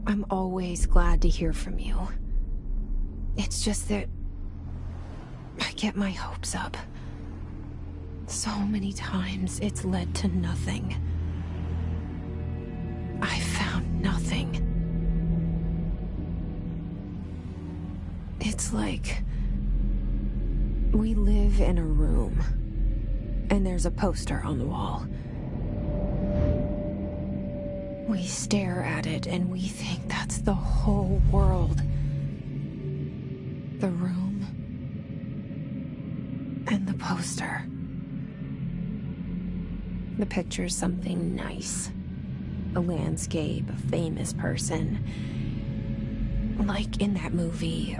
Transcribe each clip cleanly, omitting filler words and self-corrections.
I'm always glad to hear from you. It's just that I get my hopes up. So many times it's led to nothing. I found nothing. It's like we live in a room, and there's a poster on the wall. We stare at it and we think that's the whole world. The room and the poster. The picture's something nice. A landscape, a famous person. Like in that movie,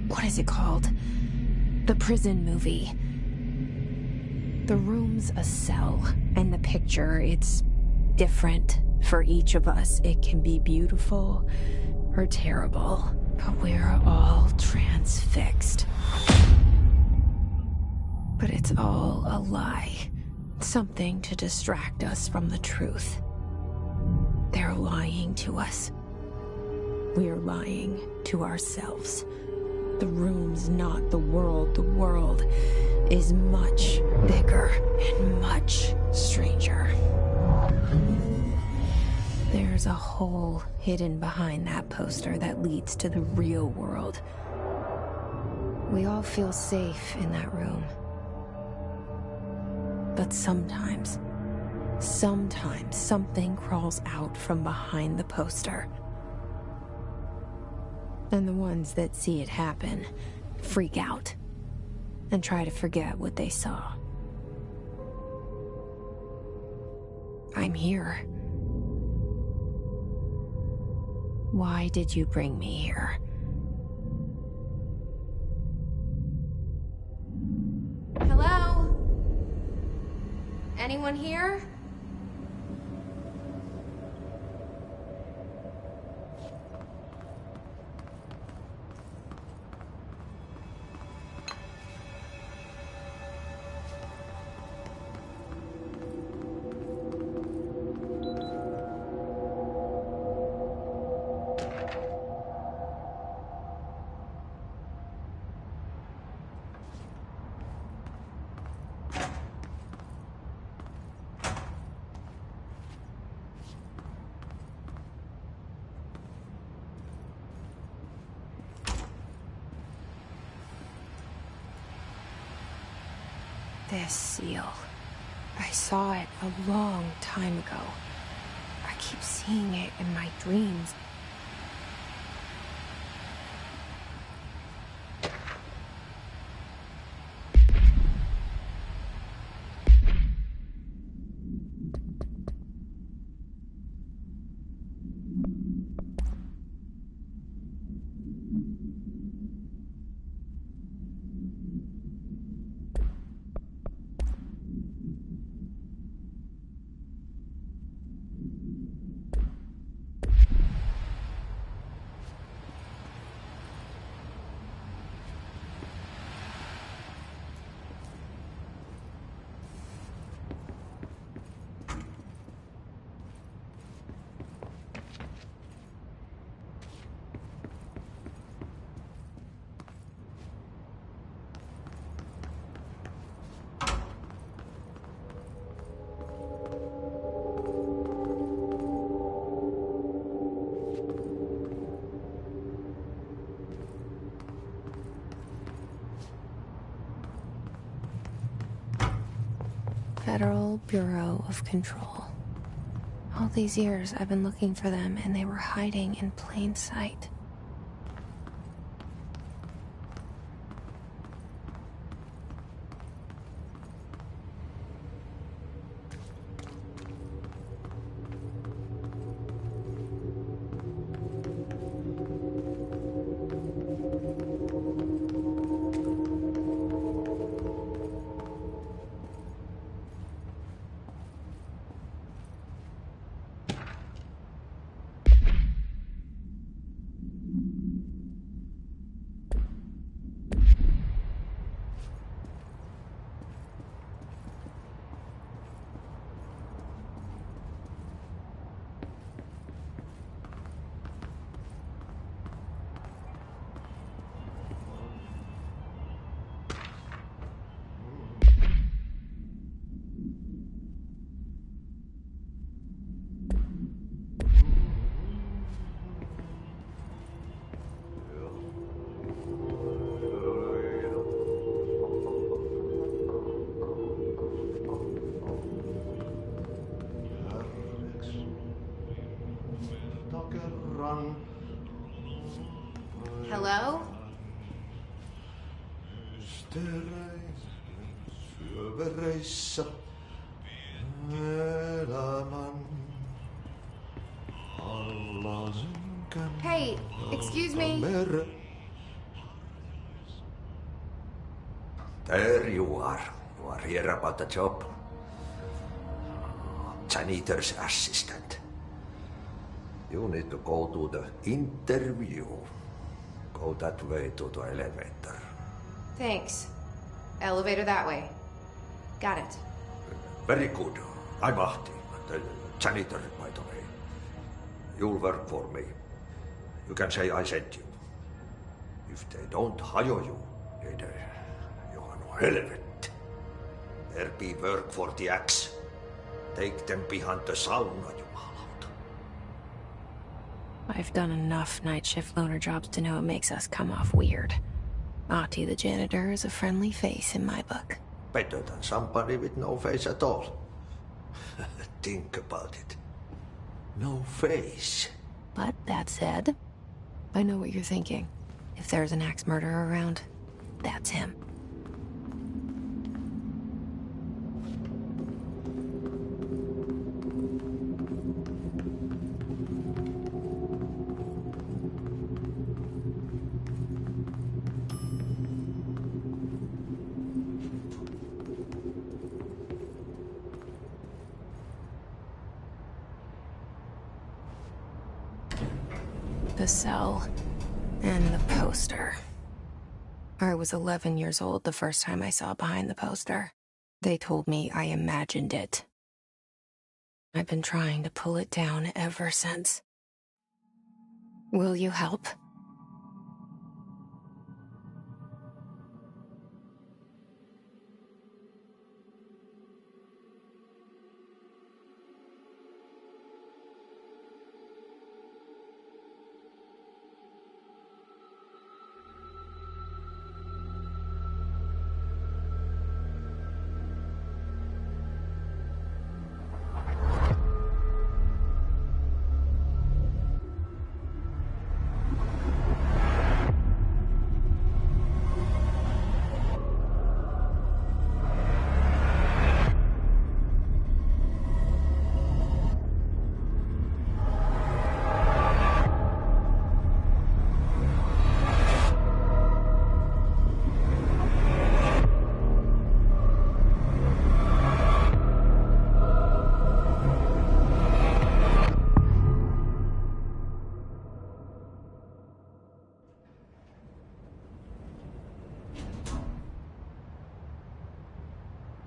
what is it called? The prison movie. The room's a cell, and the picture, it's different for each of us. It can be beautiful or terrible, but we're all transfixed. But it's all a lie. Something to distract us from the truth. They're lying to us. We're lying to ourselves. The room's not the world. The world is much bigger and much stranger. There's a hole hidden behind that poster that leads to the real world. We all feel safe in that room. But sometimes something crawls out from behind the poster. And the ones that see it happen freak out and try to forget what they saw. I'm here. Why did you bring me here? Hello? Anyone here? This seal. I saw it a long time ago. I keep seeing it in my dreams. Federal Bureau of Control. All these years I've been looking for them, and they were hiding in plain sight. Hello? Hey, excuse me. There you are. You are here about the job. Janitor's assistant. You need to go to the interview. Go that way to the elevator. Thanks. Elevator that way. Got it. Very good. I'm Ahti, the janitor, by the way. You'll work for me. You can say I sent you. If they don't hire you, then you are no helvet. There be work for the axe. Take them behind the sauna, jumalauta. I've done enough night shift loner jobs to know it makes us come off weird. Ahti the janitor is a friendly face in my book. Better than somebody with no face at all. Think about it. No face. But that said, I know what you're thinking. If there's an axe murderer around, that's him. The cell and the poster. I was 11 years old the first time I saw behind the poster. They told me I imagined it. I've been trying to pull it down ever since. Will you help?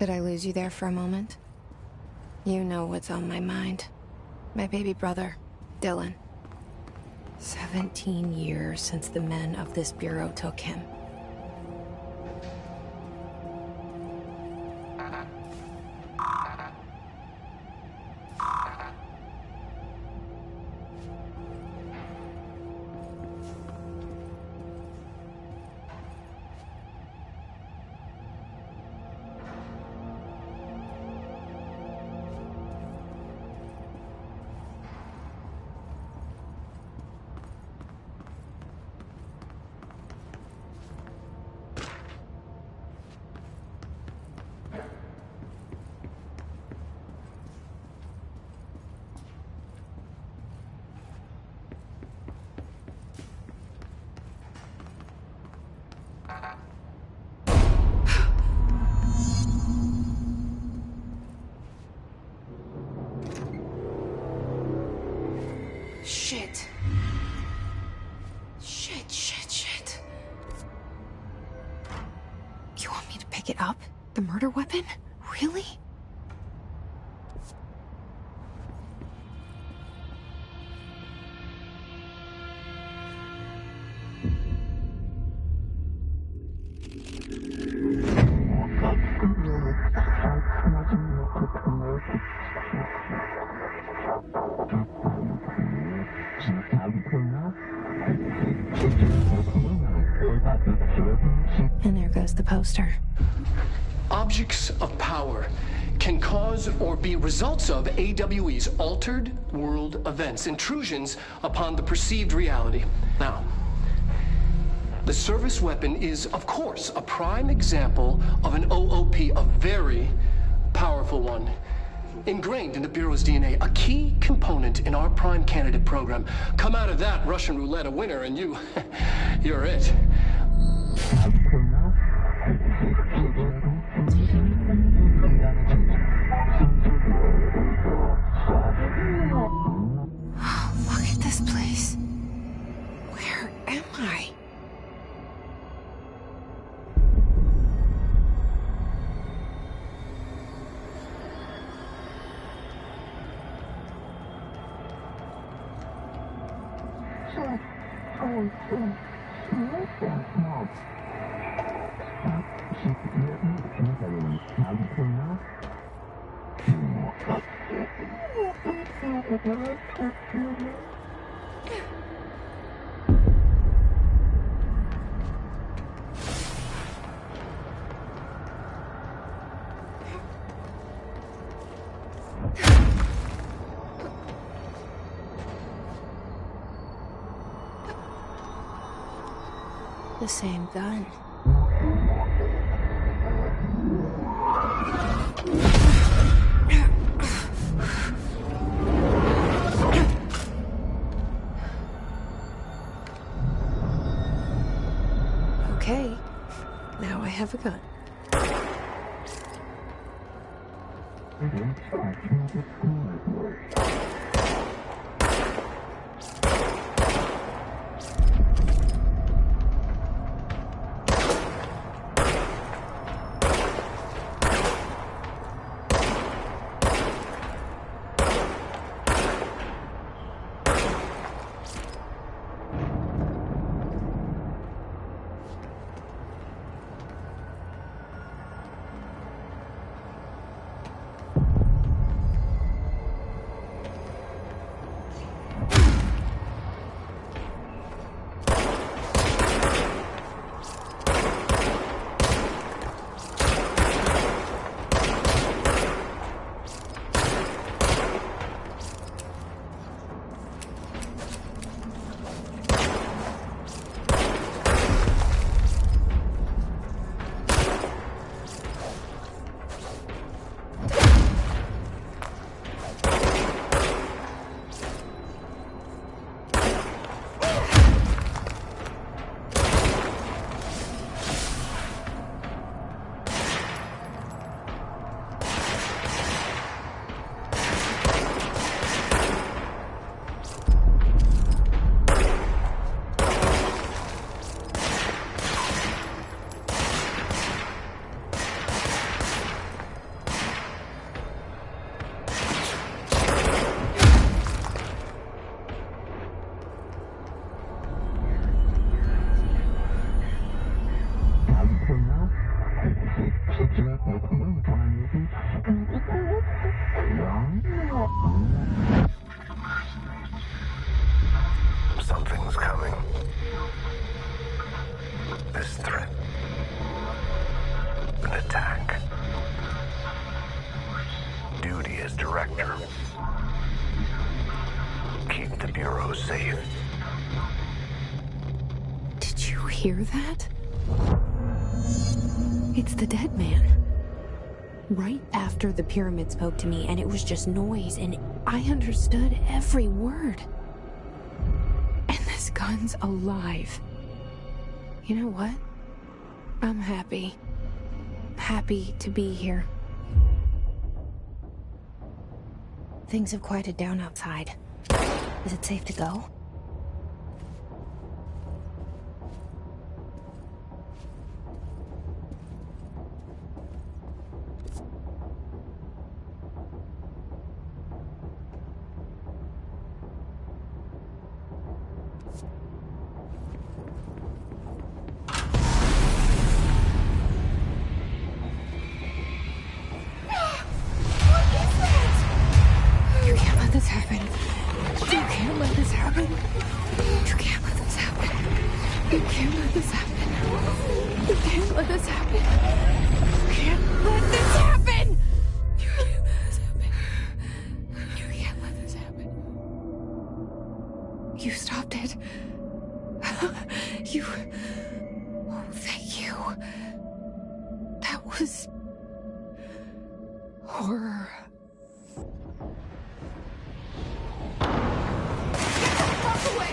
Did I lose you there for a moment? You know what's on my mind. My baby brother, Dylan. 17 years since the men of this bureau took him. Shit. Shit. You want me to pick it up? The murder weapon? Really? And there goes the poster. Objects of power can cause or be results of AWE's altered world events, intrusions upon the perceived reality. Now, the service weapon is, of course, a prime example of an OOP, a very powerful one. Ingrained in the Bureau's DNA, a key component in our prime candidate program. Come out of that Russian roulette a winner and you're it. Look at this place. Where am I? The same gun. Okay, now I have a gun. Something's coming. This threat. An attack. Duty as director. Keep the Bureau safe. Did you hear that? It's the dead man. Right after the pyramid spoke to me, and it was just noise, and I understood every word. And this gun's alive. You know what? I'm happy. Happy to be here. Things have quieted down outside. Is it safe to go? You can't let this happen. can't let this happen. You can't let this happen! You can't let this happen. You can't let this happen. You stopped it. You... Oh, thank you. That was... horror. Get the fuck away!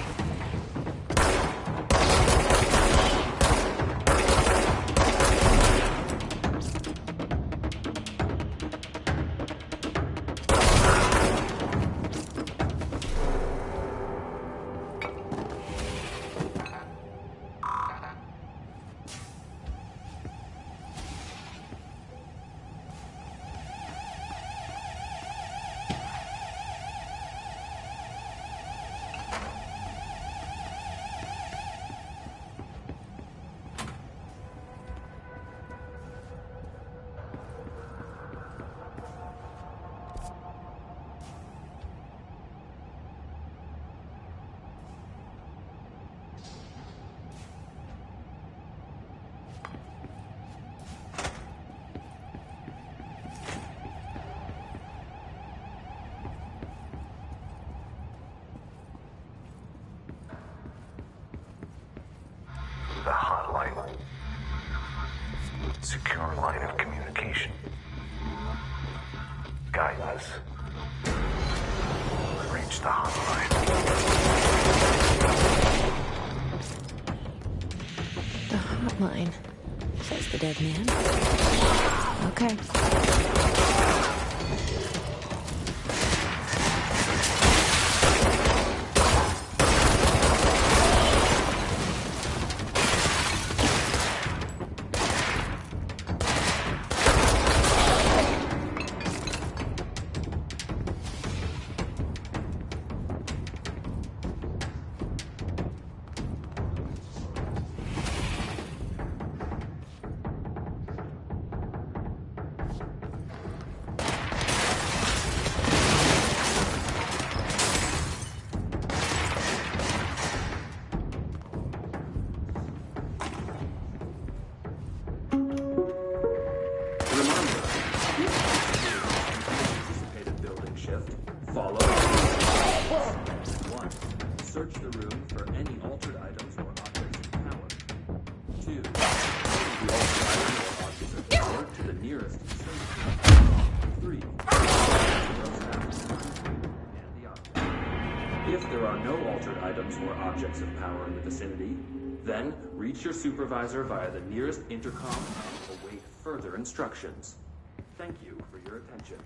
The hotline. Secure line of communication. Guidance. Reach the hotline. The hotline, says the dead man. Okay. Follow. 1. Search the room for any altered items or objects of power. 2. The altered item or object of power to the nearest search. 3. And the object. If there are no altered items or objects of power in the vicinity, then reach your supervisor via the nearest intercom and await further instructions. Thank you for your attention.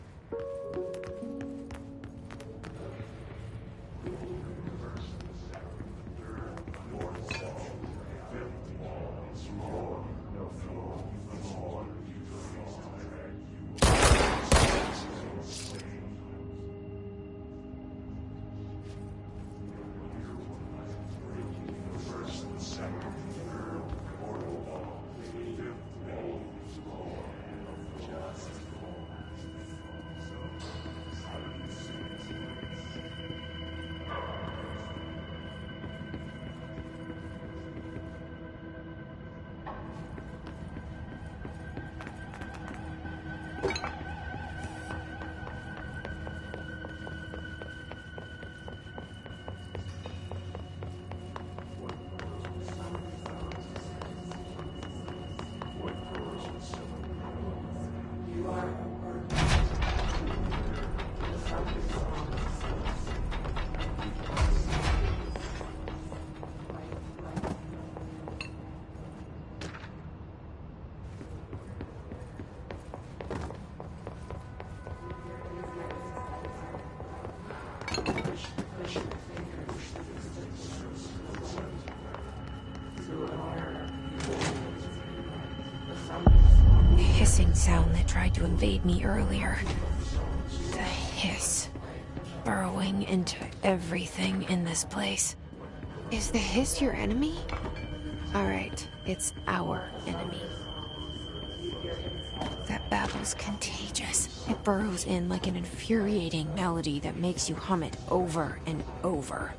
Hissing sound that tried to invade me earlier. The hiss. Burrowing into everything in this place. Is the hiss your enemy? Alright, it's our enemy. That babble's contagious. It burrows in like an infuriating melody that makes you hum it over and over.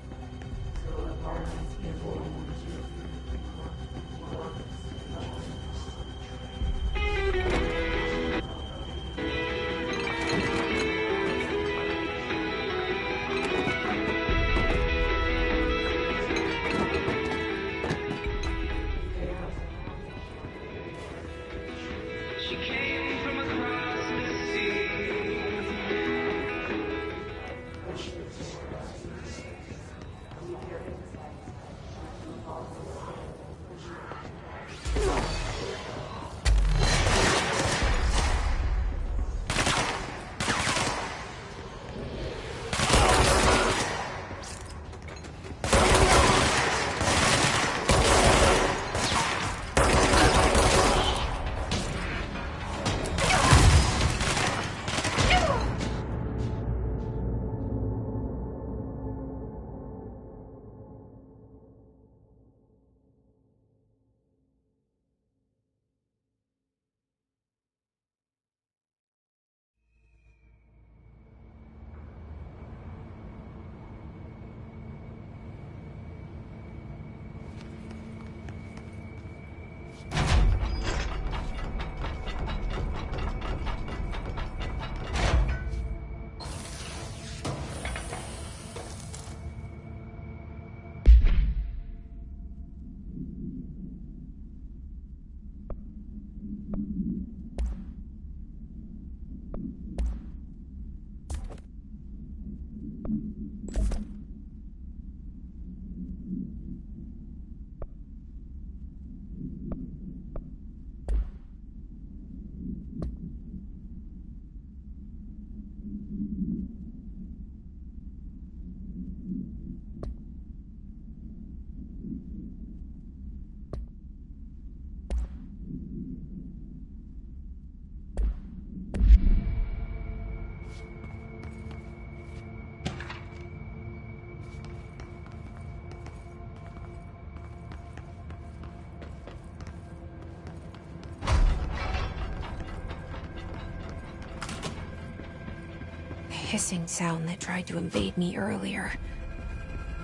Hissing sound that tried to invade me earlier.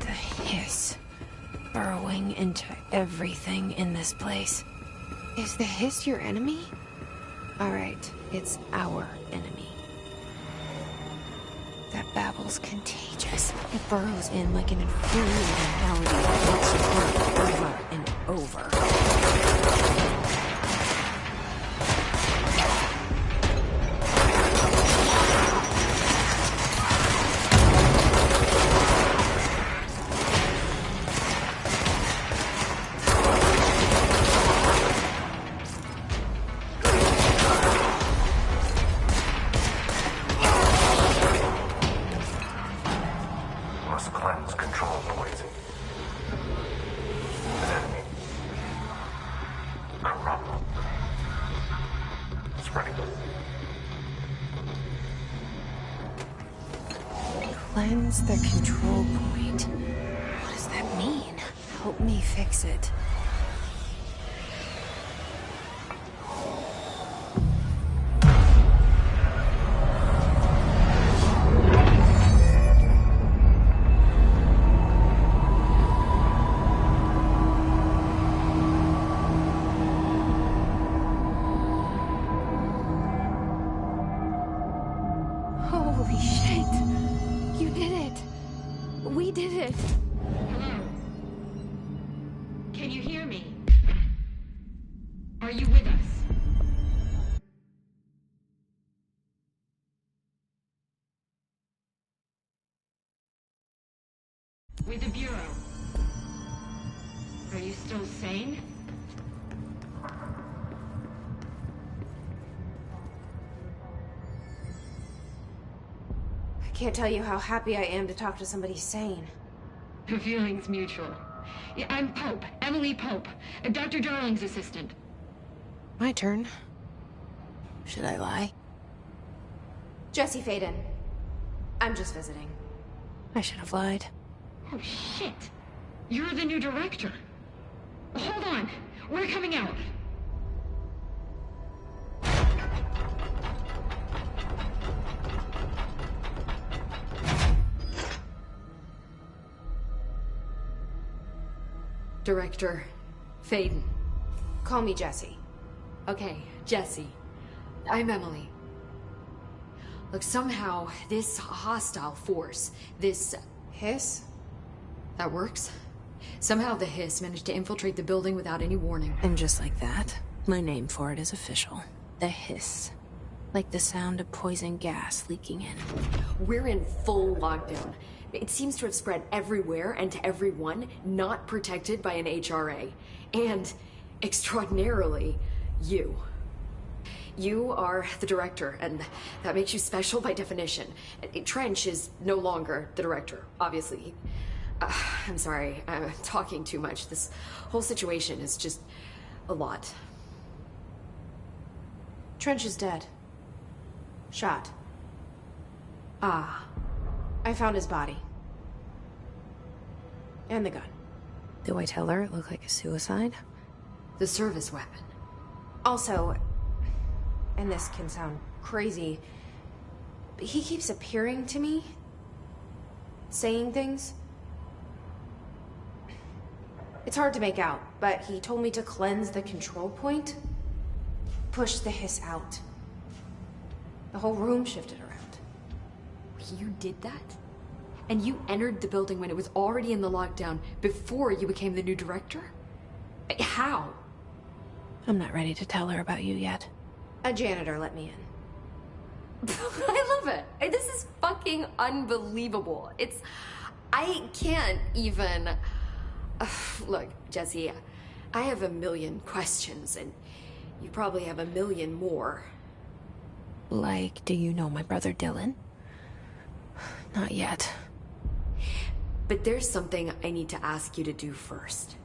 The hiss. Burrowing into everything in this place. Is the hiss your enemy? Alright, it's our enemy. That babble's contagious. It burrows in like an infuriating melody that wants to work over and over. Cleanse the control point. What does that mean? Help me fix it. Holy shit! You did it! We did it! Hello? Can you hear me? Are you with us? With the Bureau. Are you still sane? I can't tell you how happy I am to talk to somebody sane. The feeling's mutual. Yeah, I'm Pope, Emily Pope, Dr. Darling's assistant. My turn. Should I lie? Jesse Faden. I'm just visiting. I should have lied. Oh, shit. You're the new director. Hold on. We're coming out. Director Faden. Call me Jesse. Okay, Jesse. I'm Emily. Look, somehow this hostile force, this Hiss? that works. Somehow the hiss managed to infiltrate the building without any warning. And just like that, my name for it is official. The hiss. Like the sound of poison gas leaking in. We're in full lockdown. It seems to have spread everywhere and to everyone not protected by an HRA. And, extraordinarily, you. You are the director, and that makes you special by definition. Trench is no longer the director, obviously. I'm sorry, I'm talking too much. This whole situation is just a lot. Trench is dead. Shot. Ah. I found his body. And the gun. Do I tell her it looked like a suicide? The service weapon. Also, and this can sound crazy, but he keeps appearing to me, saying things. It's hard to make out, but he told me to cleanse the control point, push the hiss out. The whole room shifted around. You did that? And you entered the building when it was already in the lockdown before you became the new director? How? I'm not ready to tell her about you yet. A janitor let me in. I love it. This is fucking unbelievable. I can't even... Look, Jesse, I have a million questions, and you probably have a million more. Like, do you know my brother Dylan? Not yet. But there's something I need to ask you to do first.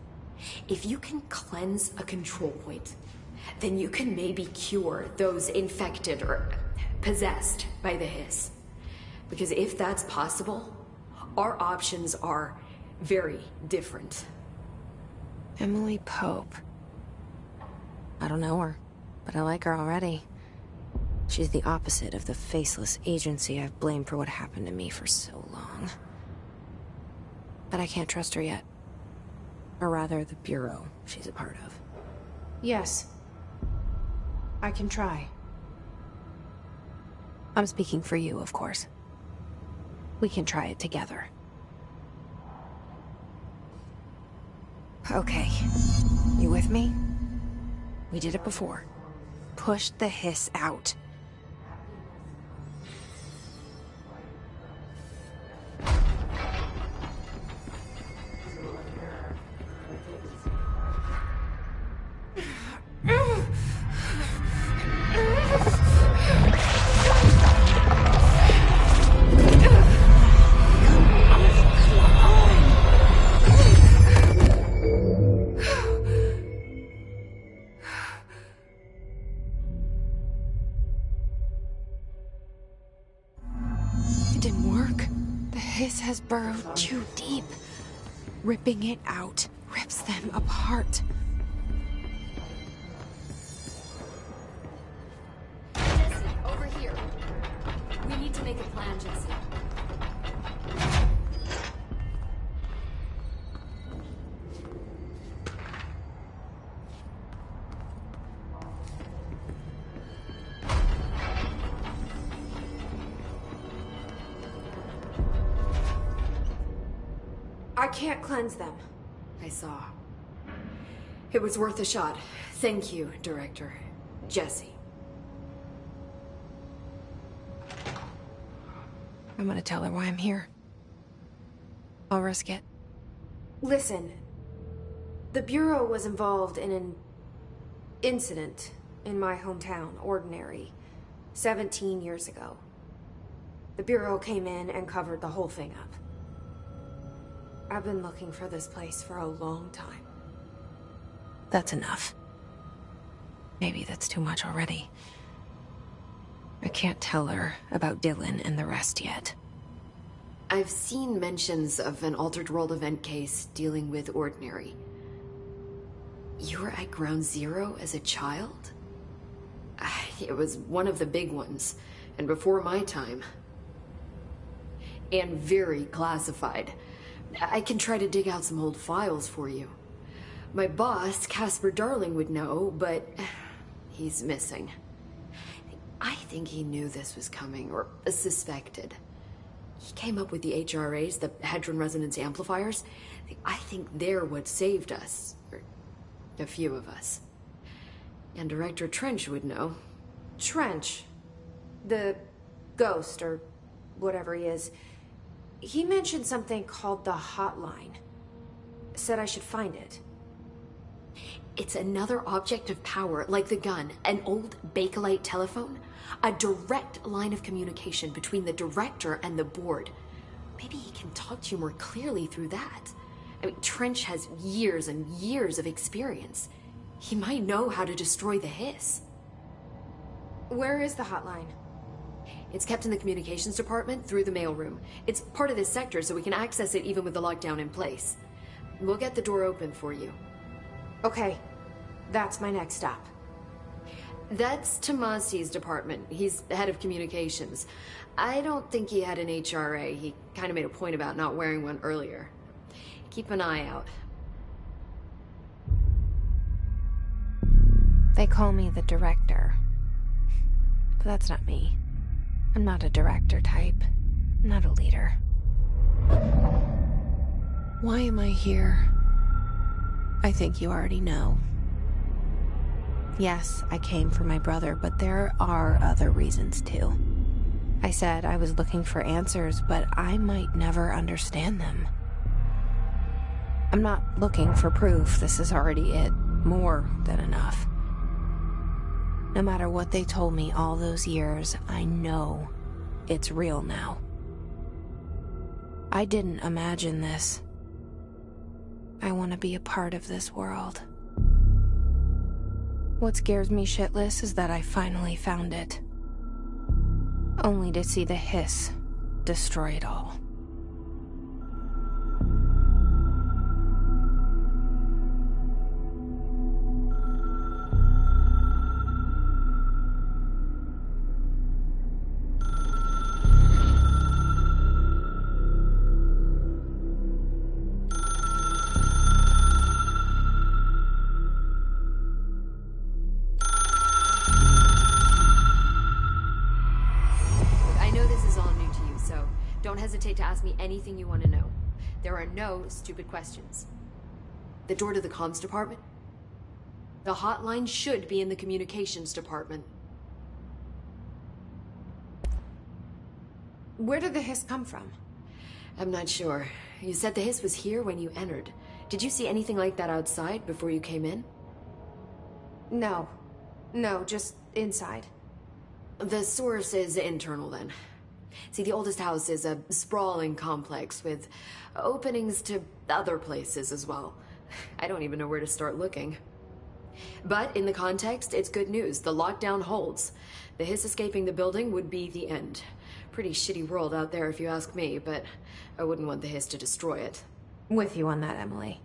If you can cleanse a control point, then you can maybe cure those infected or possessed by the hiss. Because if that's possible, our options are very different. Emily Pope. I don't know her, but I like her already. She's the opposite of the faceless agency I've blamed for what happened to me for so long. But I can't trust her yet. Or rather, the Bureau she's a part of. Yes. I can try. I'm speaking for you, of course. We can try it together. Okay. You with me? We did it before. Push the hiss out. Has burrowed too deep. Ripping it out rips them apart. Jesse, over here. We need to make a plan, Jesse. I can't cleanse them. I saw. It was worth a shot. Thank you, Director. Jesse. I'm gonna tell her why I'm here. I'll risk it. Listen. The Bureau was involved in an incident in my hometown, Ordinary, 17 years ago. The Bureau came in and covered the whole thing up. I've been looking for this place for a long time. That's enough. Maybe that's too much already. I can't tell her about Dylan and the rest yet. I've seen mentions of an Altered World event case dealing with Ordinary. You were at Ground Zero as a child? It was one of the big ones, and before my time. And very classified. I can try to dig out some old files for you. My boss, Casper Darling, would know, but he's missing. I think he knew this was coming, or suspected. He came up with the HRAs, the Hadron Resonance Amplifiers. I think they're what saved us, or a few of us. And Director Trench would know. Trench? The ghost, or whatever he is. He mentioned something called the hotline. Said I should find it. It's another object of power, like the gun, an old Bakelite telephone. A direct line of communication between the director and the board. Maybe he can talk to you more clearly through that. I mean, Trench has years and years of experience. He might know how to destroy the hiss. Where is the hotline? It's kept in the communications department through the mailroom. It's part of this sector, so we can access it even with the lockdown in place. We'll get the door open for you. Okay, that's my next stop. That's Tomasi's department. He's head of communications. I don't think he had an HRA. He kind of made a point about not wearing one earlier. Keep an eye out. They call me the director. But that's not me. I'm not a director type. I'm not a leader. Why am I here? I think you already know. Yes, I came for my brother, but there are other reasons too. I said I was looking for answers, but I might never understand them. I'm not looking for proof. This is already it. More than enough. No matter what they told me all those years, I know it's real now. I didn't imagine this. I want to be a part of this world. What scares me shitless is that I finally found it. Only to see the hiss destroy it all. Don't hesitate to ask me anything you want to know. There are no stupid questions. The door to the comms department? The hotline should be in the communications department. Where did the hiss come from? I'm not sure. You said the hiss was here when you entered. Did you see anything like that outside before you came in? No. No, just inside. The source is internal then. See, the oldest house is a sprawling complex with openings to other places as well. I don't even know where to start looking. But in the context, it's good news. The lockdown holds. The hiss escaping the building would be the end. Pretty shitty world out there if you ask me, but I wouldn't want the hiss to destroy it. With you on that, Emily.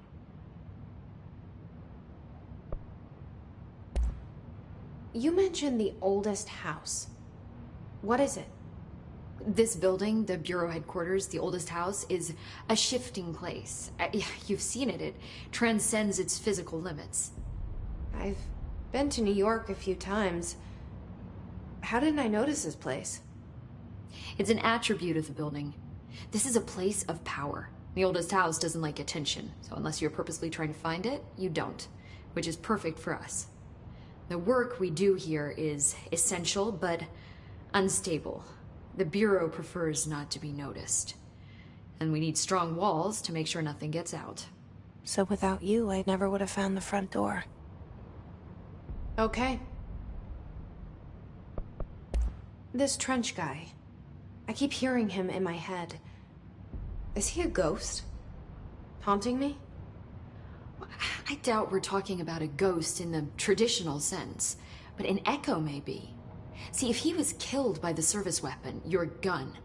You mentioned the oldest house. What is it? This building, the Bureau headquarters, the oldest house, is a shifting place. You've seen it. It transcends its physical limits. I've been to New York a few times. How didn't I notice this place? It's an attribute of the building. This is a place of power. The oldest house doesn't like attention, so unless you're purposely trying to find it, you don't, which is perfect for us. The work we do here is essential, but unstable. The Bureau prefers not to be noticed. And we need strong walls to make sure nothing gets out. So without you, I never would have found the front door. Okay. This Trench guy. I keep hearing him in my head. Is he a ghost? Haunting me? I doubt we're talking about a ghost in the traditional sense, but an echo maybe. See, if he was killed by the service weapon, your gun,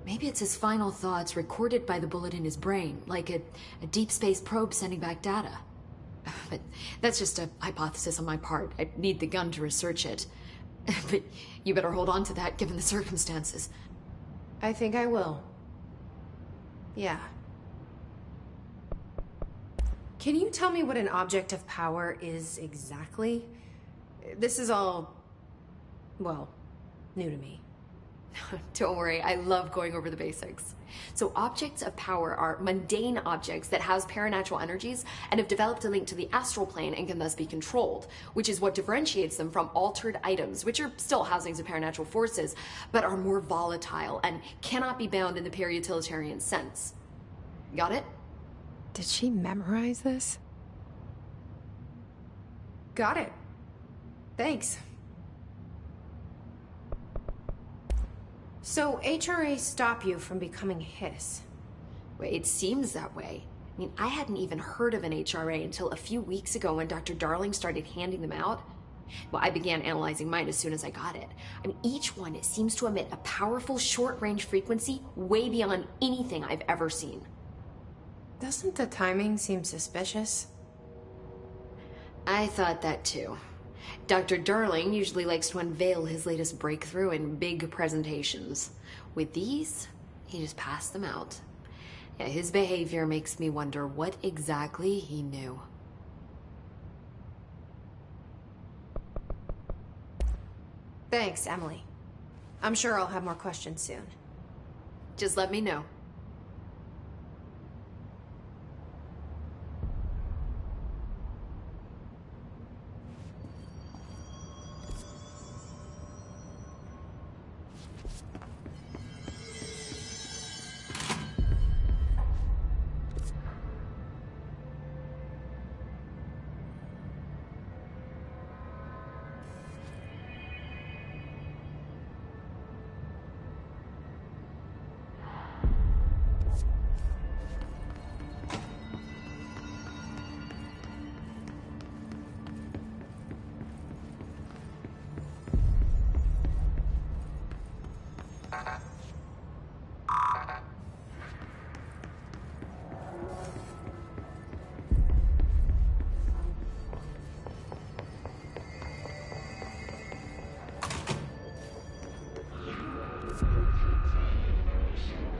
maybe it's his final thoughts recorded by the bullet in his brain, like a deep space probe sending back data. But that's just a hypothesis on my part. I need the gun to research it. But you better hold on to that given the circumstances. I think I will. Yeah. Can you tell me what an object of power is exactly? This is all, well, new to me. Don't worry, I love going over the basics. So objects of power are mundane objects that house paranatural energies and have developed a link to the astral plane and can thus be controlled, which is what differentiates them from altered items, which are still housings of paranatural forces, but are more volatile and cannot be bound in the peri-utilitarian sense. Got it? Did she memorize this? Got it. Thanks. So HRA stop you from becoming Hiss? Well, it seems that way. I mean, I hadn't even heard of an HRA until a few weeks ago when Dr. Darling started handing them out. Well, I began analyzing mine as soon as I got it. I mean, each one seems to emit a powerful short-range frequency way beyond anything I've ever seen. Doesn't the timing seem suspicious? I thought that too. Dr. Darling usually likes to unveil his latest breakthrough in big presentations. With these, he just passed them out. Yeah, his behavior makes me wonder what exactly he knew. Thanks, Emily. I'm sure I'll have more questions soon. Just let me know.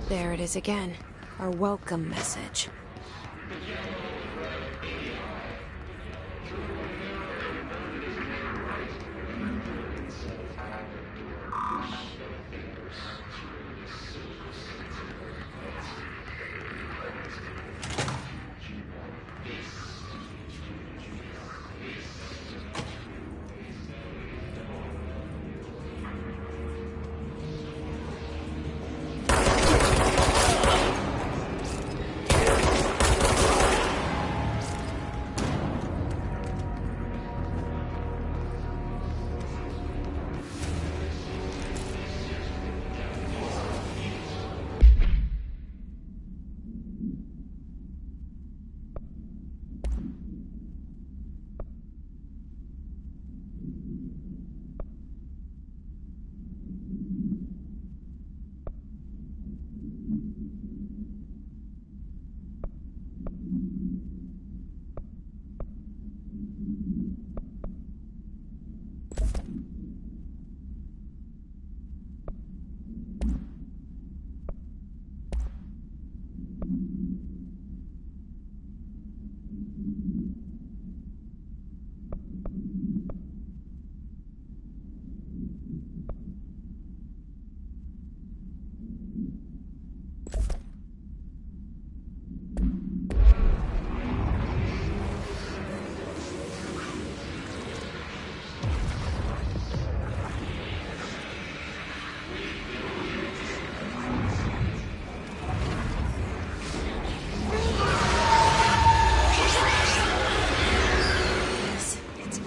There it is again. Our welcome message.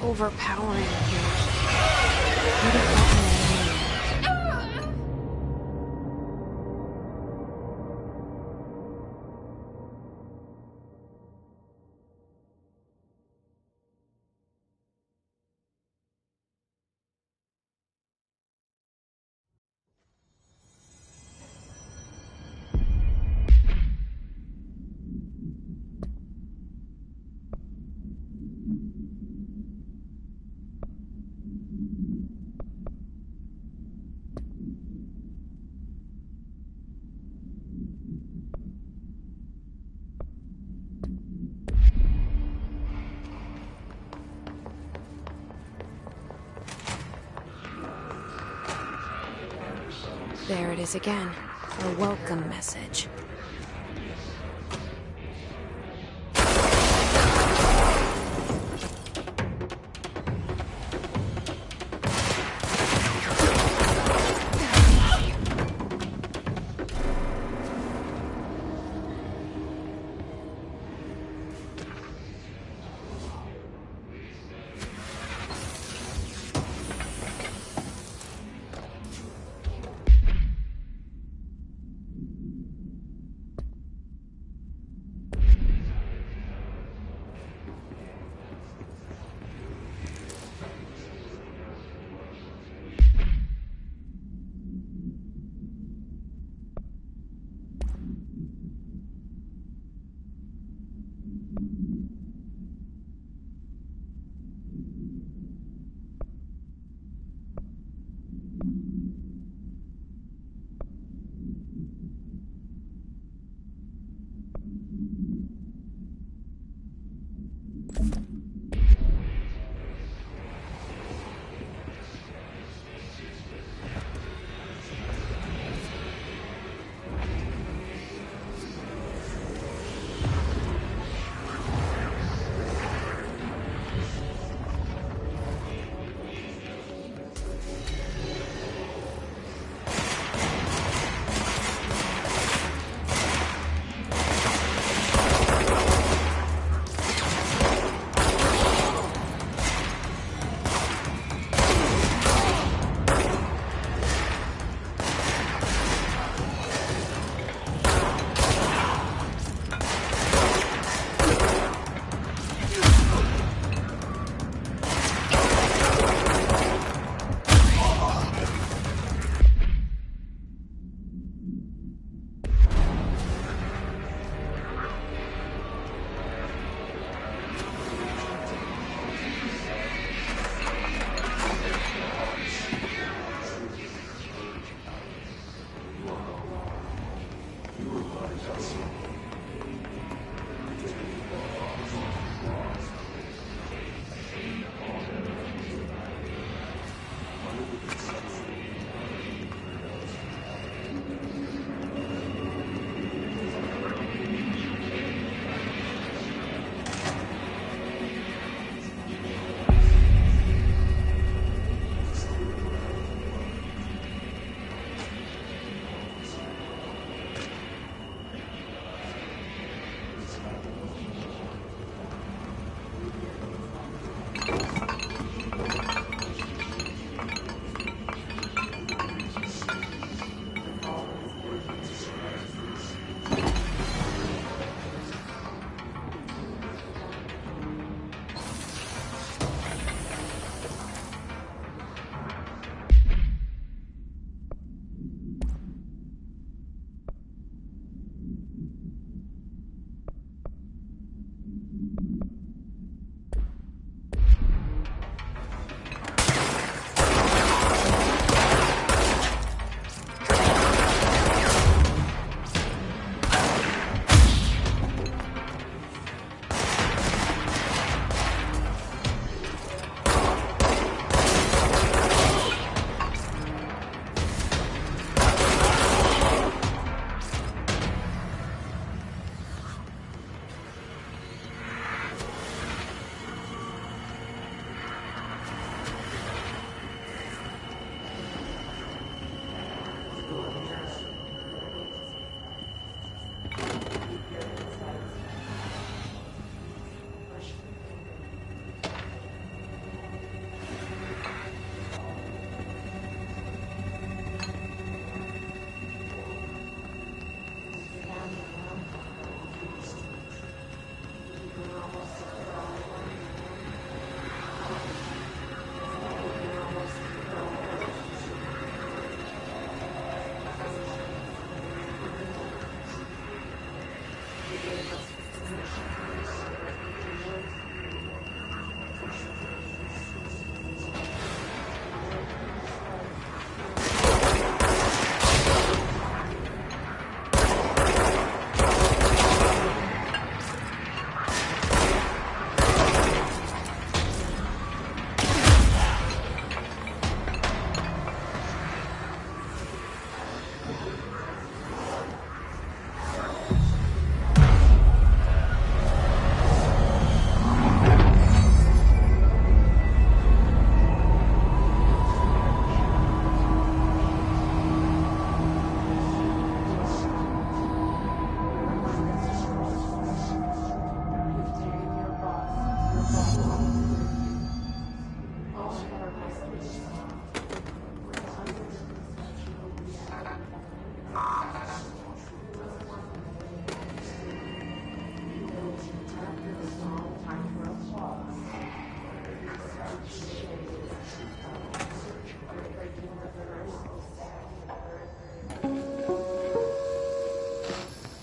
Overpowering here. What if There it is again. A welcome message.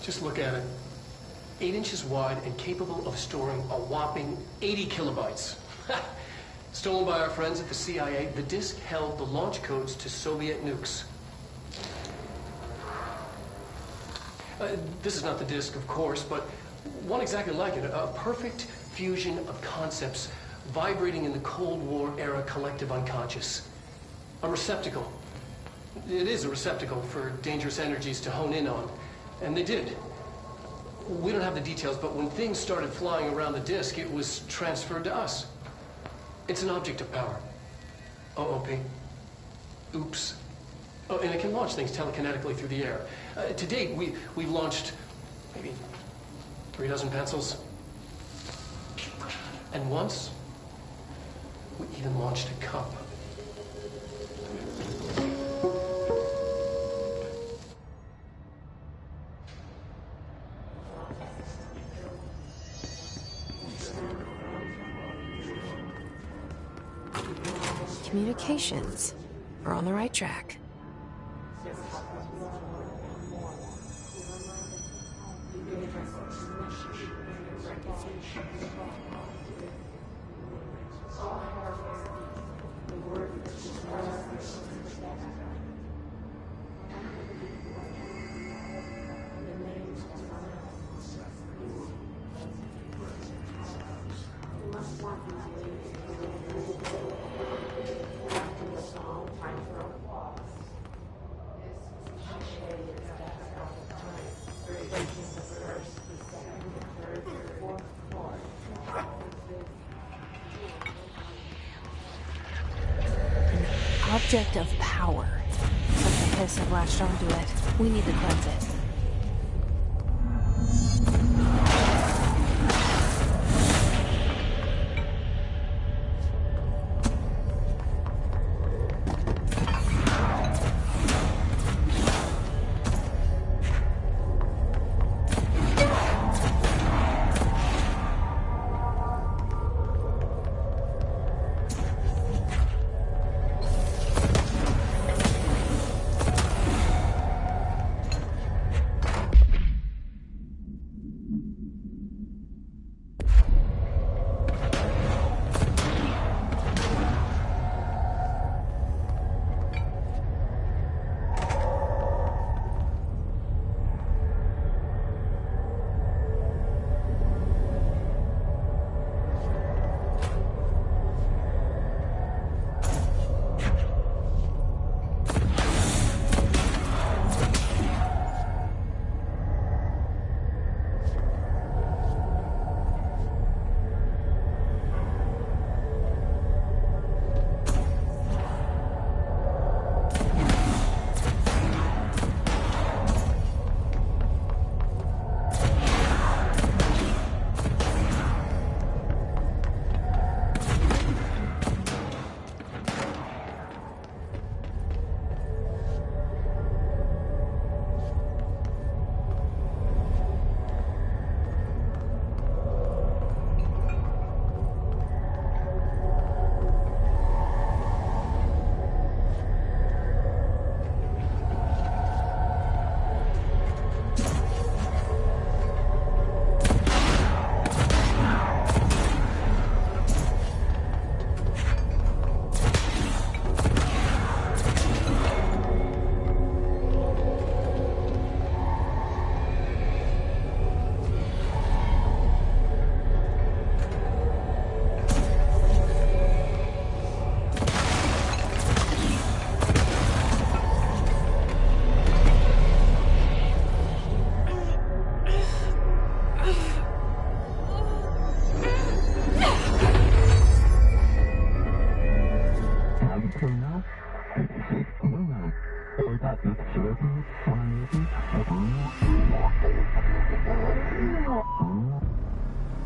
Just look at it. 8 inches wide and capable of storing a whopping 80 kilobytes. Stolen by our friends at the CIA, the disk held the launch codes to Soviet nukes. This is not the disk, of course, but one exactly like it. A perfect fusion of concepts vibrating in the Cold War era collective unconscious. A receptacle. It is a receptacle for dangerous energies to hone in on. And they did. We don't have the details, but when things started flying around the disk, it was transferred to us. It's an object of power. OOP. Oops. Oh, and it can launch things telekinetically through the air. To date, we've launched maybe 3 dozen pencils. And once, we even launched a cup. Communications. We're on the right track. Object of power. Something Hiss have latched onto it. We need to cleanse it.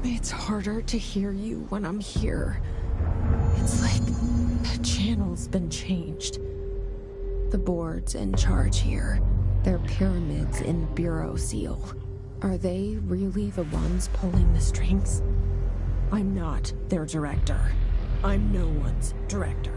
It's harder to hear you when I'm here. It's like the channel's been changed. The board's in charge here. They're pyramids in the Bureau seal. Are they really the ones pulling the strings? I'm not their director. I'm no one's director.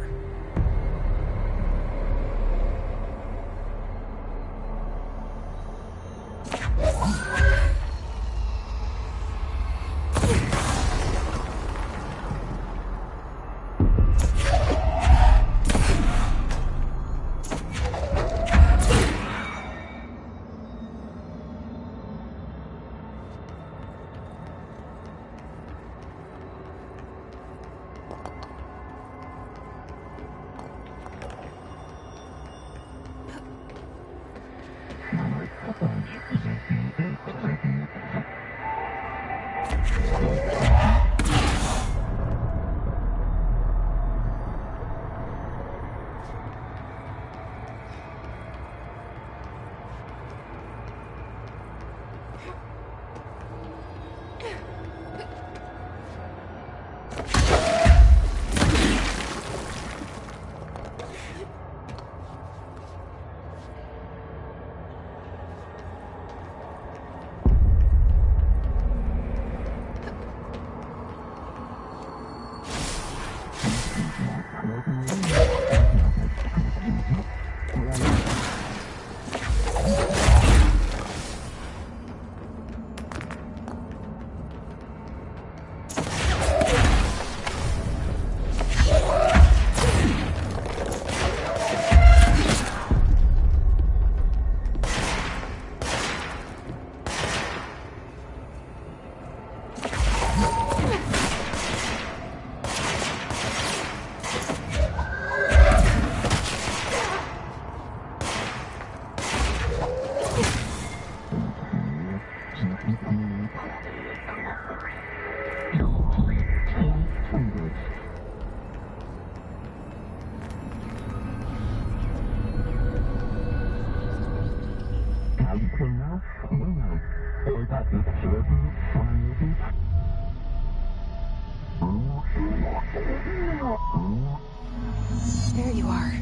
There you are.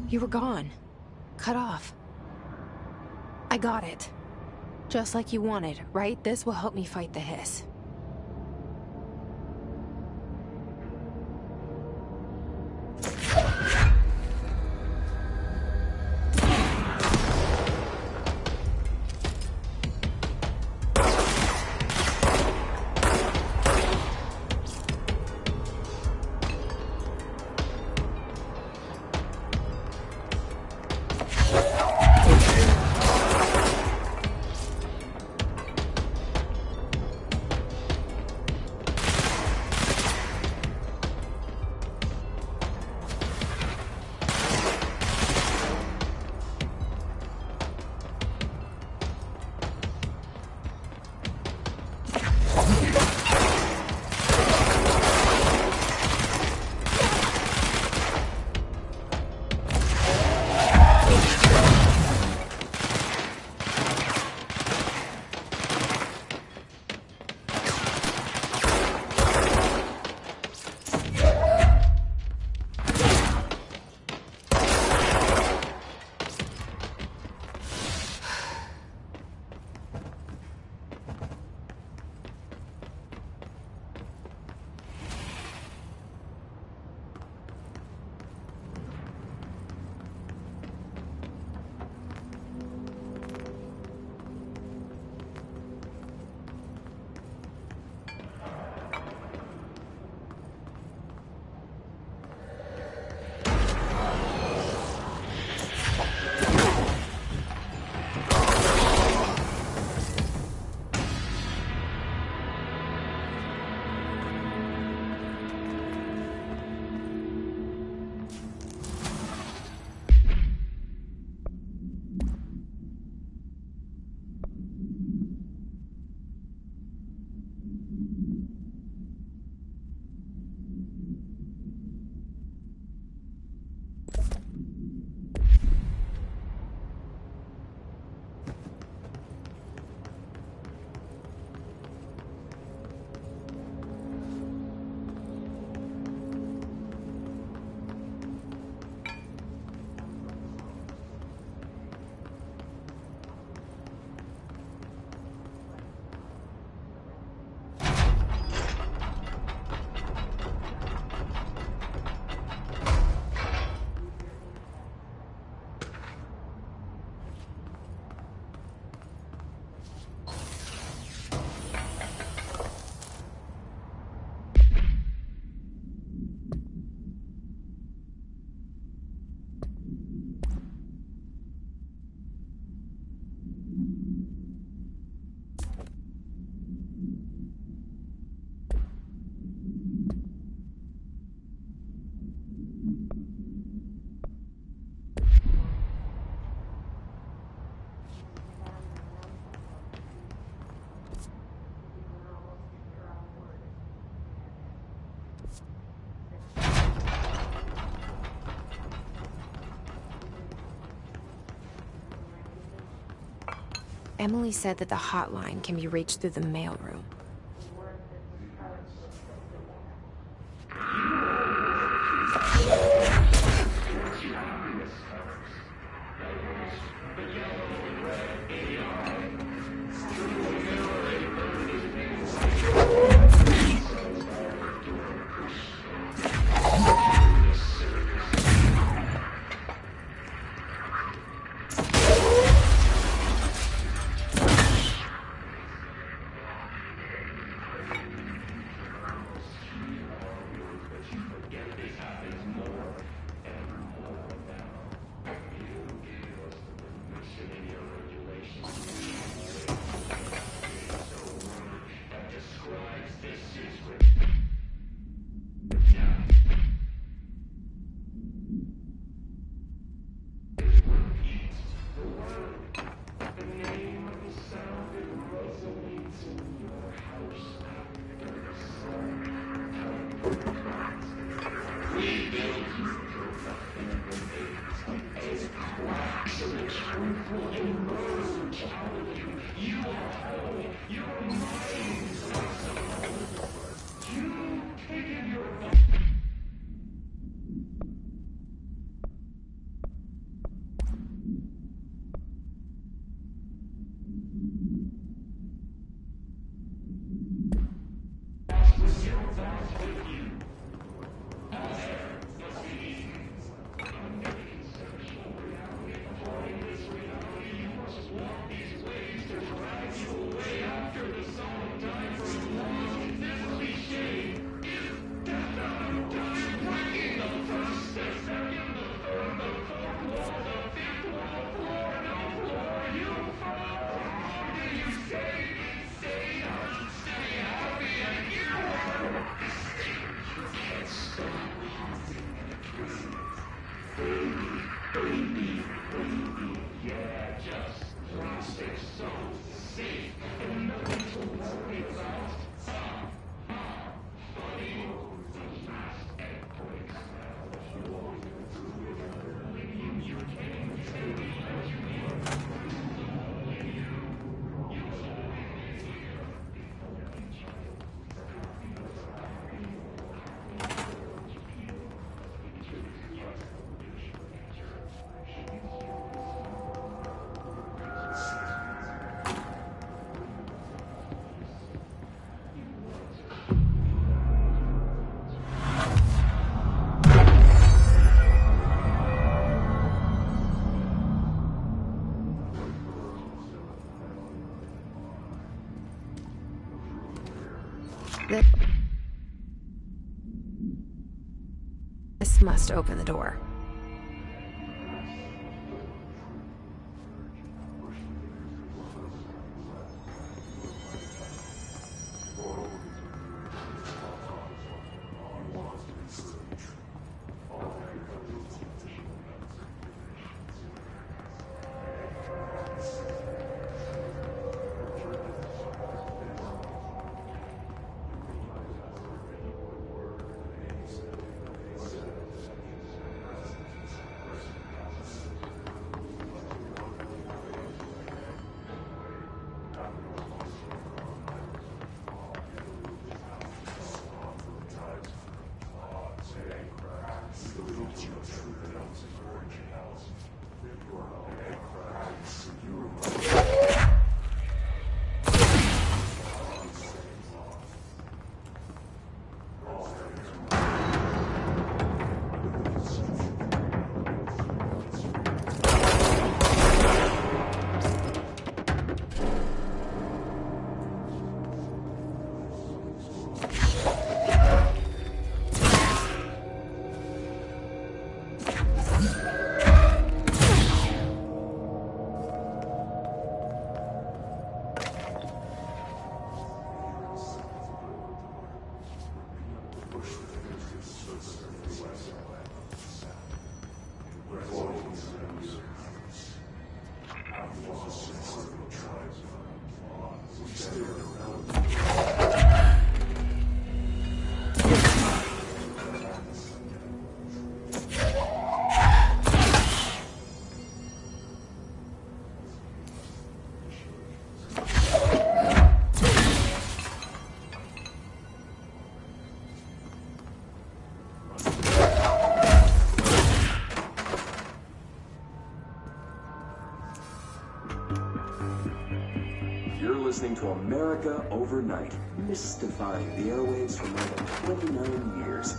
You were gone. Cut off. I got it. Just like you wanted, right? This will help me fight the hiss. Emily said that the hotline can be reached through the mailroom. This must open the door. Listening to America Overnight, mystifying the airwaves for more than 29 years.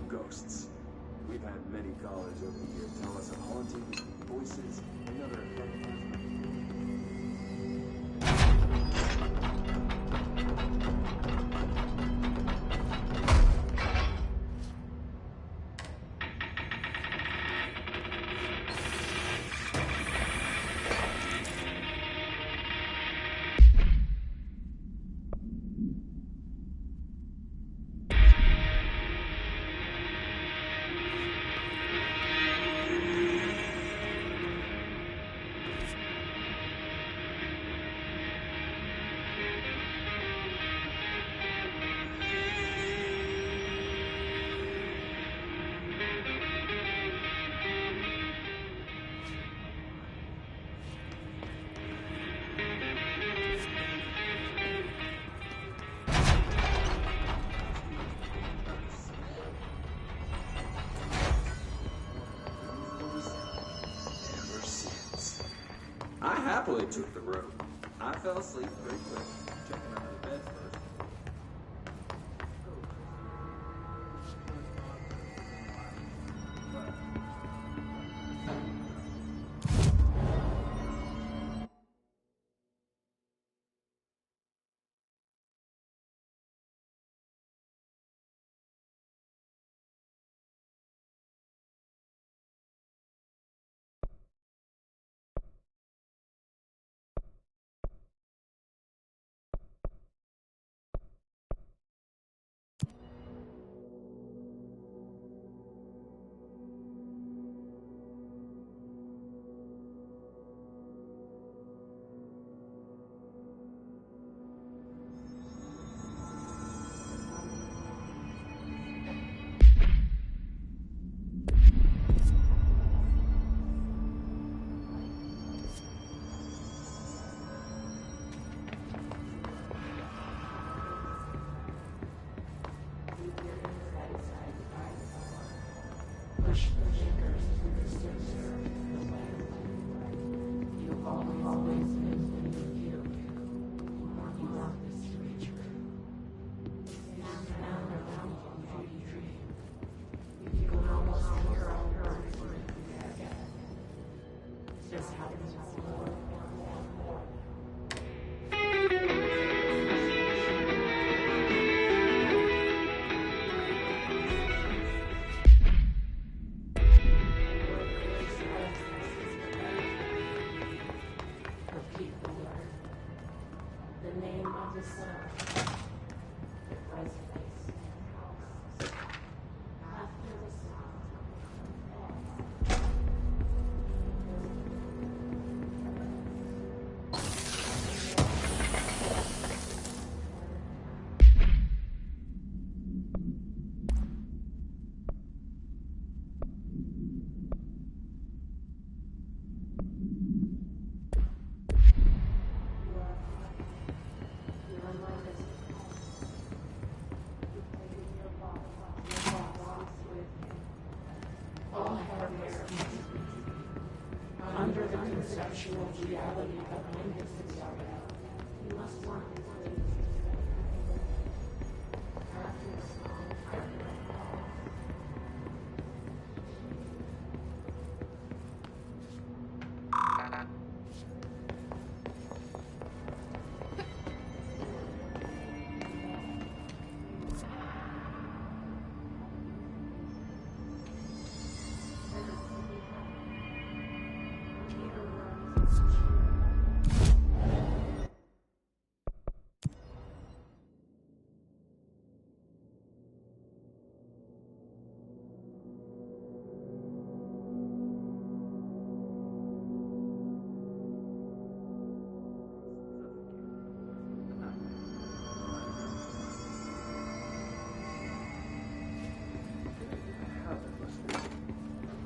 Ghosts. We've had many callers over the years tell us of hauntings, voices, and other took the room. I fell asleep pretty quick, checking under the bed first.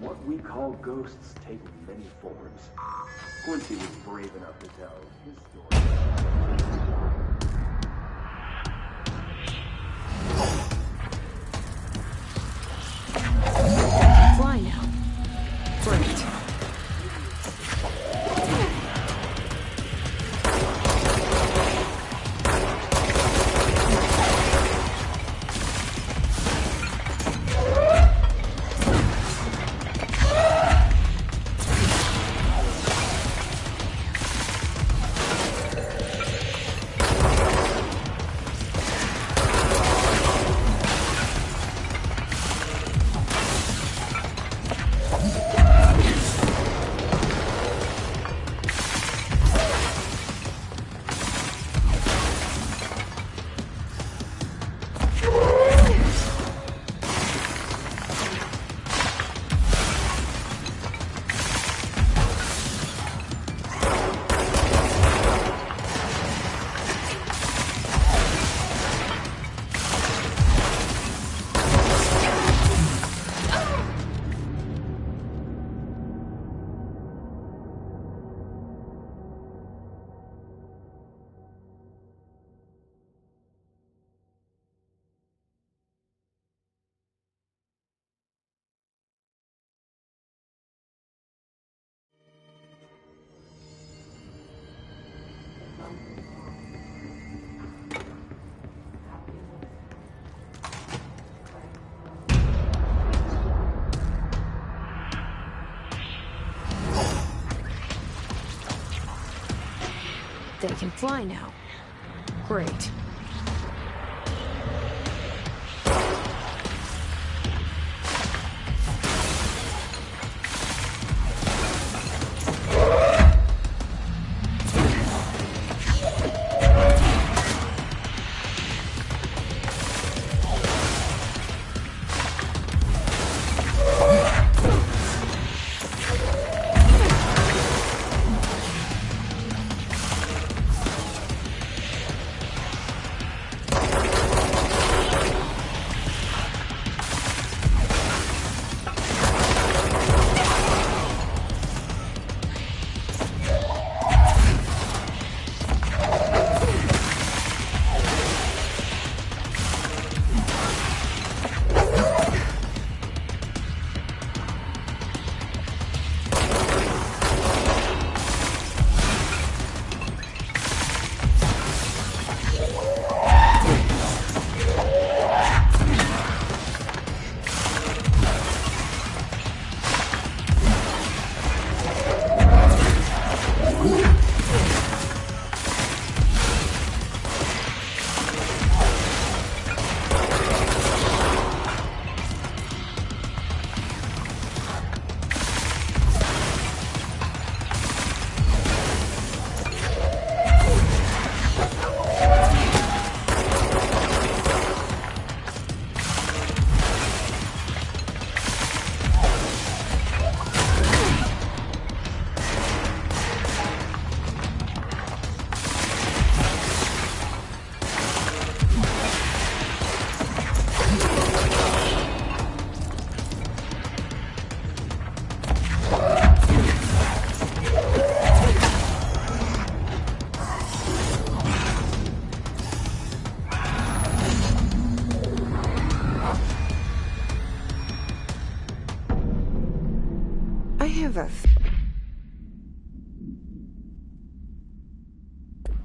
What we call ghosts take many forms. Quincy was brave enough to tell his story. Fly now. Great. They can fly now. Great.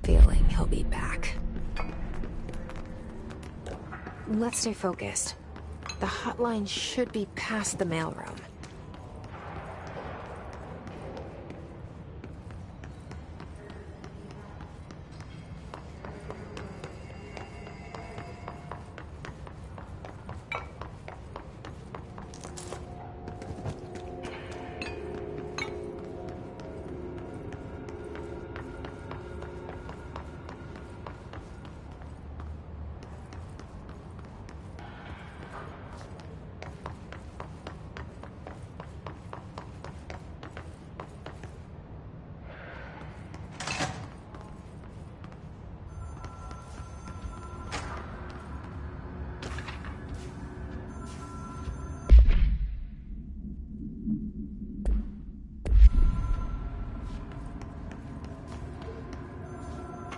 Feeling he'll be back. Let's stay focused. The hotline should be past the mailroom.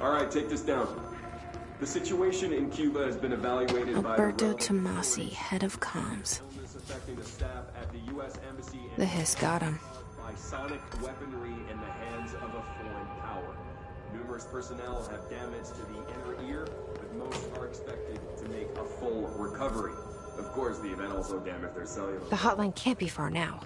All right, take this down. The situation in Cuba has been evaluated by Alberto Tomasi, head of comms. The hiss got him. By sonic weaponry in the hands of a foreign power. Numerous personnel have damage to the inner ear, but most are expected to make a full recovery. Of course, the event also damaged their cellular. The hotline can't be far now.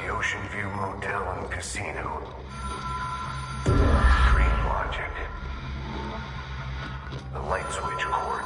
Ocean View Motel and Casino. Dream logic. The light switch cord.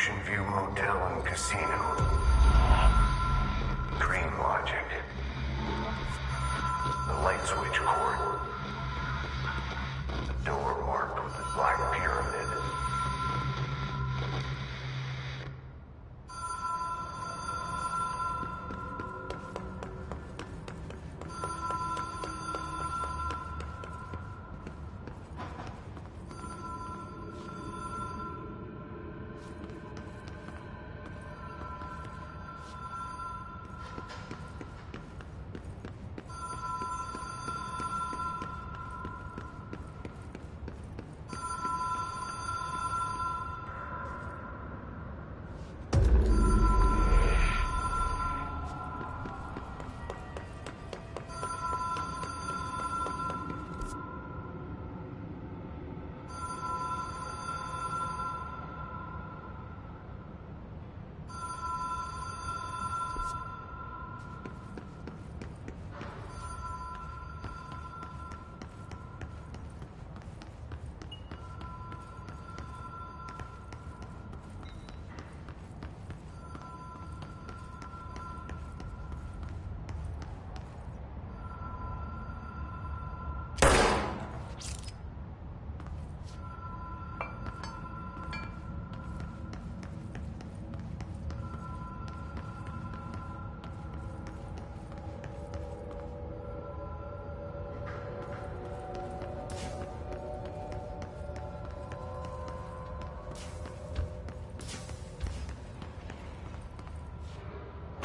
Ocean View Motel and Casino. Dream logic. The light switch cord. The door marked with the black pyramid.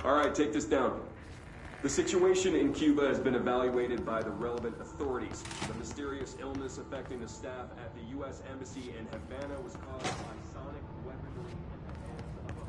All right, take this down. The situation in Cuba has been evaluated by the relevant authorities. The mysterious illness affecting the staff at the U.S. Embassy in Havana was caused by sonic weaponry in the hands of a...